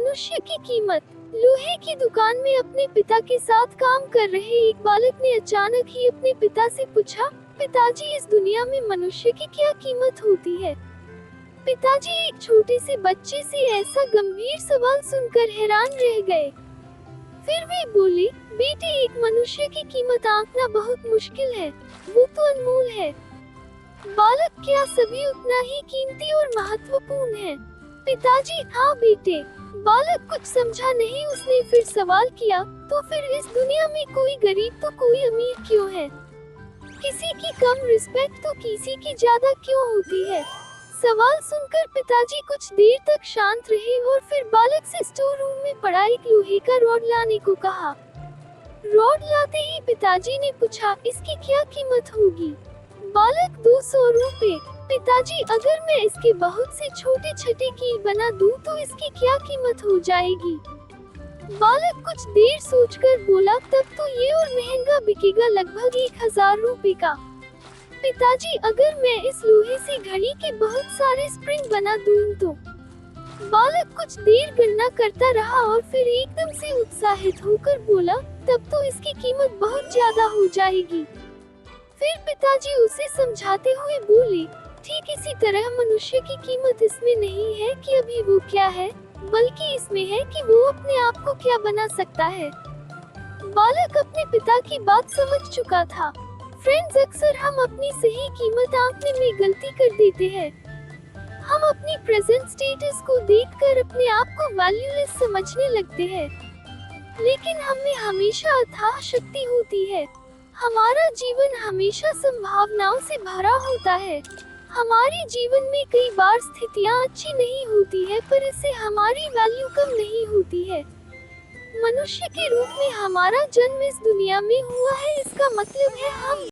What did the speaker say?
मनुष्य की कीमत। लोहे की दुकान में अपने पिता के साथ काम कर रहे एक बालक ने अचानक ही अपने पिता से पूछा, पिताजी, इस दुनिया में मनुष्य की क्या कीमत होती है? पिताजी एक छोटे से बच्चे से ऐसा गंभीर सवाल सुनकर हैरान रह गए। फिर वे बोले, बेटे, एक मनुष्य की कीमत आंकना बहुत मुश्किल है, वो तो अनमोल है। बालक, क्या सभी उतना ही कीमती और महत्वपूर्ण है? पिताजी, हाँ बेटे। बालक कुछ समझा नहीं। उसने फिर सवाल किया, तो फिर इस दुनिया में कोई गरीब तो कोई अमीर क्यों है? किसी की कम रिस्पेक्ट तो किसी की ज्यादा क्यों होती है? सवाल सुनकर पिताजी कुछ देर तक शांत रहे और फिर बालक से स्टोर रूम में पड़ा एक लोहे का रॉड लाने को कहा। रॉड लाते ही पिताजी ने पूछा, इसकी क्या कीमत होगी? बालक, 200 रुपए। पिताजी, अगर मैं इसके बहुत से छोटे छोटे कील बना दूं तो इसकी क्या कीमत हो जाएगी? बालक कुछ देर सोचकर बोला, तब तो ये और महंगा बिकेगा, लगभग 1000 रुपए का। पिताजी, अगर मैं इस लोहे से घड़ी के बहुत सारे स्प्रिंग बना दूं तो? बालक कुछ देर गणना करता रहा और फिर एकदम से उत्साहित होकर बोला, तब तो इसकी कीमत बहुत ज्यादा हो जाएगी। फिर पिताजी उसे समझाते हुए बोले, ठीक इसी तरह मनुष्य की कीमत इसमें नहीं है कि अभी वो क्या है, बल्कि इसमें है कि वो अपने आप को क्या बना सकता है। बालक अपने पिता की बात समझ चुका था। फ्रेंड्स, अक्सर हम अपनी सही कीमत आंकने में गलती कर देते हैं। हम अपनी प्रेजेंट स्टेटस को देखकर अपने आप को वैल्यूलेस समझने लगते हैं, लेकिन हम में हमेशा अथाह शक्ति होती है। हमारा जीवन हमेशा संभावनाओं से भरा होता है। हमारे जीवन में कई बार स्थितियां अच्छी नहीं होती है, पर इससे हमारी वैल्यू कम नहीं होती है। मनुष्य के रूप में हमारा जन्म इस दुनिया में हुआ है, इसका मतलब है हम